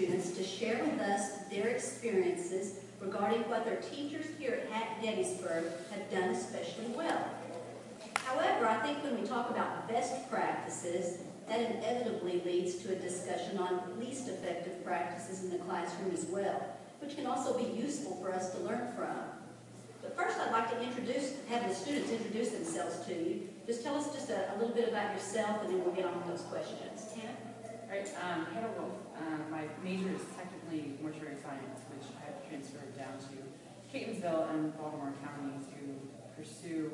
students to share with us their experiences regarding what their teachers here at Gettysburg have done especially well. However, I think when we talk about best practices, that inevitably leads to a discussion on least effective practices in the classroom as well, which can also be useful for us to learn from. But first, I'd like to have the students introduce themselves to you. Just tell us just a little bit about yourself, and then we'll get on with those questions. Hannah? All right, Hannah Wolfe. My major is technically mortuary science, which I have transferred down to Catonsville and Baltimore County to pursue.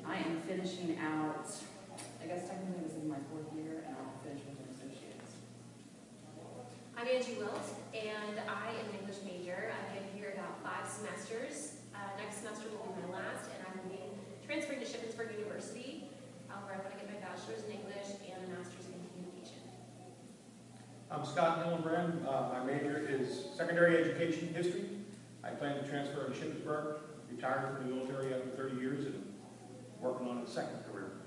I am finishing out, I guess technically this is my 4th year, and I'll finish with an associate's. I'm Angie Wilt, and I am an English major. I've been here about 5 semesters. Next semester will be my last, and I'm going to be transferring to Shippensburg University, where I want to get my bachelor's in English and a master's in communication. I'm Scott Hillanbrand. My major is secondary education history. I plan to transfer to Shippensburg, retired from the military after 30 years, and working on a second career.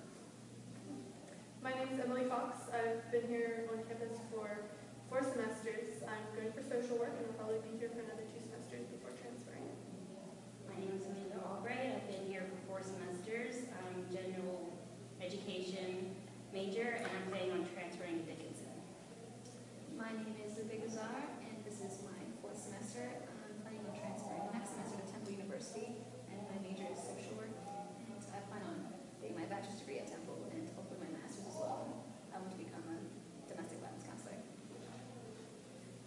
My name is Emily Fox. I've been here on campus for 4 semesters. I'm going for social work and will probably be here for another 2 semesters before transferring. My name is Albright. I've been here for 4 semesters. I'm general education major, and I'm planning on transferring to Dickinson. My name is Donneva Guiyar, and this is my 4th semester. I'm planning on transferring next semester to Temple University, and my major is social work. And I plan on getting my bachelor's degree at Temple and hopefully my master's as well. I want to become a domestic violence counselor.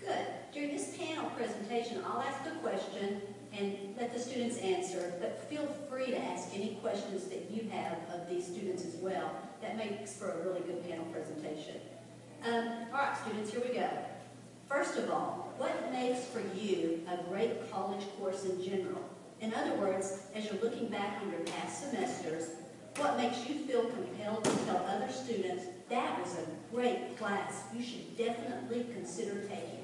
Good. During this panel presentation, I'll ask a question and let the students answer, but feel free to ask any questions that you have of these students as well. That makes for a really good panel presentation. All right, students, here we go. First of all, what makes for you a great college course in general? In other words, as you're looking back on your past semesters, what makes you feel compelled to tell other students, that was a great class, you should definitely consider taking it?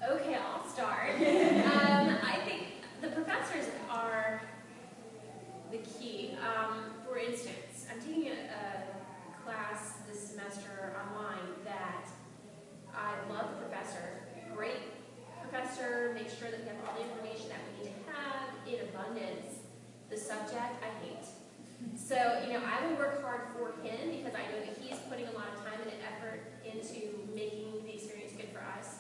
Okay, I'll start. I think the professors are the key. For instance, I'm taking a class this semester online that I love the professor. Great professor, make sure that we have all the information that we need to have in abundance. The subject, I hate. So, I will work hard for him because I know that he's putting a lot of time and effort into making the experience good for us.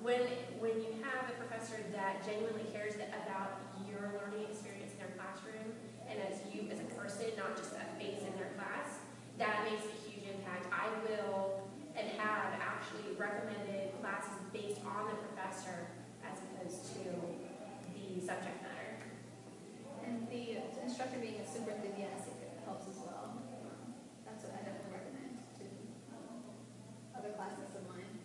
When you have a professor that genuinely cares about your learning experience in their classroom and as you as a person, not just a face in their class, that makes a huge impact. I will and have actually recommended classes based on the professor as opposed to the subject matter. And the instructor being super enthusiastic helps as well. That's what I definitely recommend to other classmates of mine,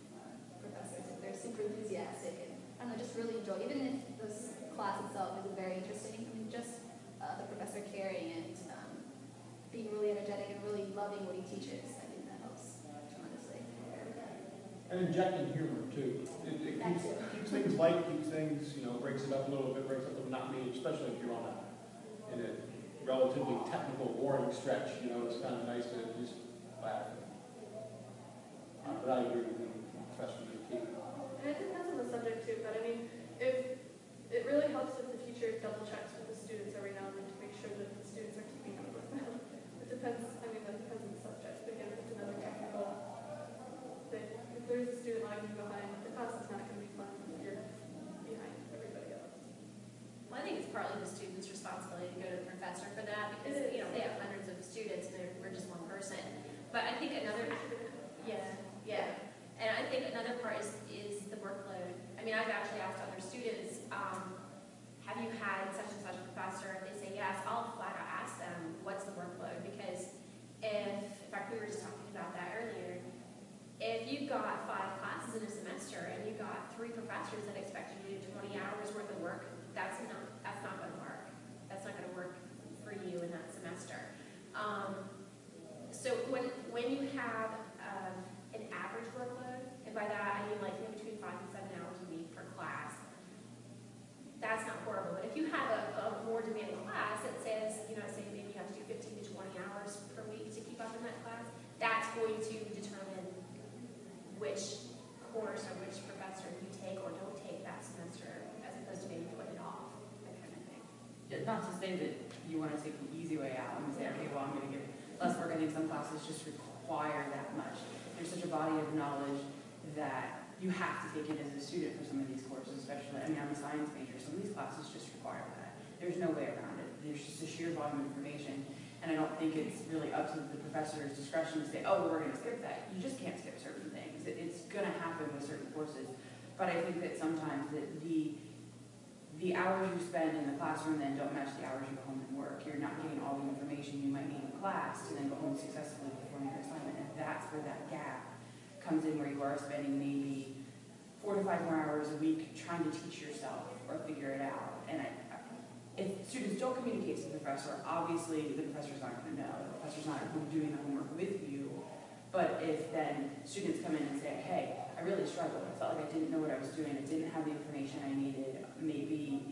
professors. If they're super enthusiastic and, I don't know, just really enjoy, even if this class itself isn't very interesting, just the professor caring and being really energetic and really loving what he teaches, I think that helps tremendously. And injecting humor, too. It keeps things light, keeps things, breaks it up a little bit, breaks up the monotony, especially if you're in a relatively technical, boring stretch. It's kind of nice to just laugh. But I agree with you, professors are key. And it depends on the subject too, but if it really helps if the teacher double checks with the students every now and then to make sure that the students are keeping up with them. It depends, that depends on the subject. But again, if it's another technical thing, if there's a student lagging behind, the class is not going to be fun if you're behind everybody else. Well, I think it's partly the student's responsibility to go to the professor for that because, they have hundreds of students and we're just one person. But I think another, yeah. And I think another part is the workload. I've actually asked other students, have you had such and such a professor? If they say yes, I'll flat out ask them, what's the workload? Because in fact, we were just talking about that earlier, if you've got 5 classes in a semester and you've got 3 professors that expect you to do 20 hours worth of work, that's not going to work. That's not going to work for you in that semester. So when you have an average workload, and by that I mean between 5 and 7 hours a week per class, that's not horrible. But if you have a more demanding class that says, say maybe you have to do 15 to 20 hours per week to keep up in that class, that's going to determine not to say that you want to take the easy way out and say, okay, well, I'm going to give less work. I think some classes just require that much. There's such a body of knowledge that you have to take it as a student for some of these courses, especially, I mean, I'm a science major, some of these classes just require that. There's no way around it. There's just a sheer volume of information, and I don't think it's really up to the professor's discretion to say, oh, we're going to skip that. You just can't skip certain things. It's going to happen with certain courses, but I think that sometimes the hours you spend in the classroom then don't match the hours you go home and work. You're not getting all the information you might need in class to then go home successfully perform your assignment, and that's where that gap comes in, where you are spending maybe 4 to 5 more hours a week trying to teach yourself or figure it out. And if students don't communicate to the professor, obviously the professor's not going to know. The professor's not doing the homework with you. But if then students come in and say, hey, I really struggled. I felt like I didn't know what I was doing. I didn't have the information I needed. Maybe,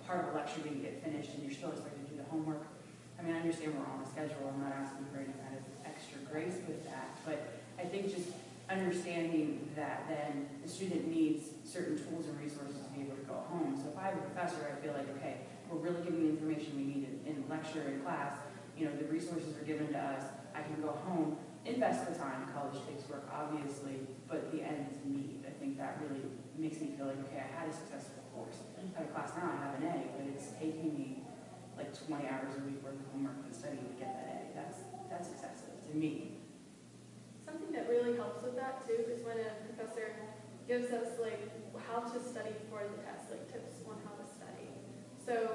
part of a lecture didn't get finished and you're still expected to do the homework. I mean, I understand we're on a schedule. I'm not asking for any kind of extra grace with that. But I think just understanding that then the student needs certain tools and resources to be able to go home. So if I have a professor, I feel like, okay, we're really giving the information we need in lecture and class. The resources are given to us. I can go home, invest the time. College takes work, obviously, but the end is meet. I think that really makes me feel like, okay, I had a successful course. I have a class now, I have an A, but it's taking me like 20 hours a week worth of homework and studying to get that A. That's excessive to me. Something that really helps with that too is when a professor gives us how to study for the test, tips on how to study. So,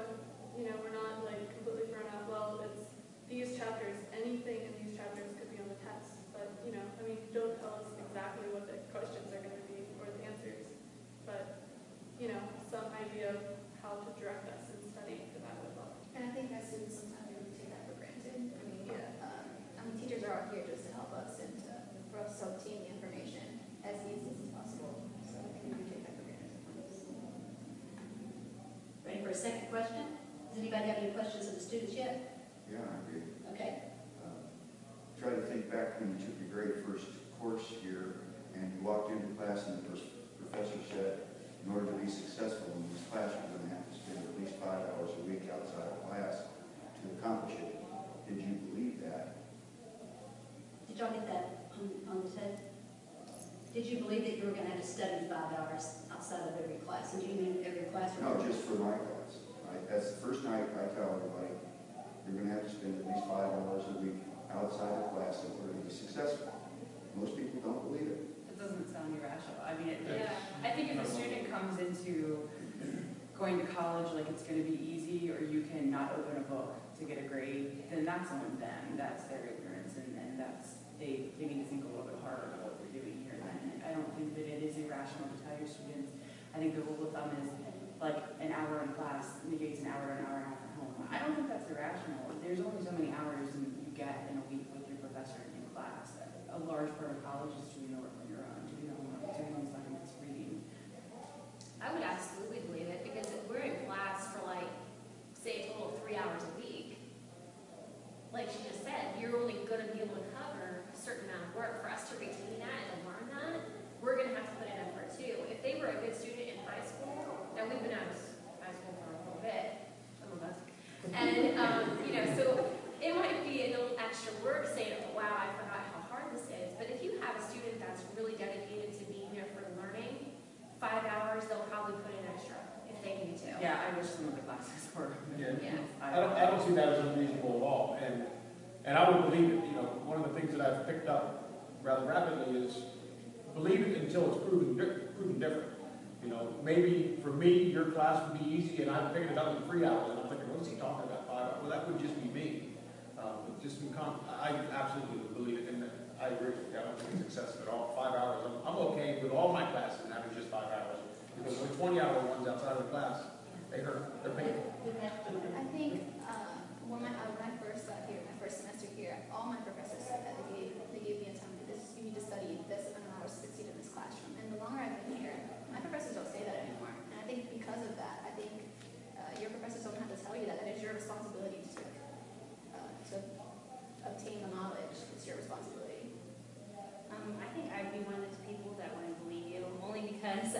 we're not completely thrown out, well, it's these chapters, anything in these chapters could be on the test. But, don't tell us exactly what the questions are going to be or the answers. But, some idea of how to direct us in studying for that would help. And I think as students sometimes we take that for granted. Teachers are out here just to help us and for us to obtain the information as easy as possible. So I think we do take that for granted sometimes. Ready for a second question? Does anybody have any questions of the students yet? Yeah, I agree. Okay. Try to think back when you took your very first course here and you walked into class and the professor said, in order to be successful in this class, you're going to have to spend at least 5 hours a week outside of class to accomplish it. Did you believe that? Did y'all get that on the tape? Did you believe that you were going to have to study 5 hours outside of every class? And do you mean every class? No, just for my class. That's the first night I tell everybody, you're going to have to spend at least 5 hours a week outside of class in order to be successful. Most people don't believe it. It doesn't sound irrational. I mean, I think if a student comes into going to college like it's going to be easy or you can not open a book to get a grade, then that's on them. That's their ignorance, and that's they need to think a little bit harder about what they're doing here. And I don't think that it is irrational to tell your students. I think the rule of thumb is like an hour in class negates an hour and a half at home. I don't think that's irrational. There's only so many hours you get in a week with your professor in class. A large part of college is doing the work on your own, doing the homework, doing assignments, reading. I would absolutely believe it, because if we're in class for say a total of 3 hours a week, like she just said, you're only going to be able to cover a certain amount of work. For us to retain that and to learn that, we're going to have to put in effort too. If they were a good student in high school, now we've been out of high school for a little bit, some of us, and so it might be a little extra work saying, oh, wow, I forgot how hard this is. But if you have a student that's really dedicated to being there for learning, 5 hours, they'll probably put in extra if they need to. Yeah, I wish some of the classes were. Yeah. I don't see that as unreasonable at all. And I would believe it. One of the things that I've picked up rather rapidly is believe it until it's proven different. Maybe for me, your class would be easy, and I'm picking it up in 3 hours, and I'm thinking, what's he talking about 5 hours? Well, that would just be me. I absolutely would believe it, and I agree. I don't think it's excessive at all. 5 hours, I'm okay with all my classes having just 5 hours, because the 20-hour ones outside of the class, they're painful. I think when I first got here, my first semester here, all my professors said that they gave me a time to this. You need to study this amount of hours to succeed in this classroom. And the longer I've been here, my professors don't say that anymore. And I think because of that, your professors don't have to tell you that. That is your responsibility to obtain the knowledge. It's your responsibility. I think I'd be one of those people that wouldn't believe you, only because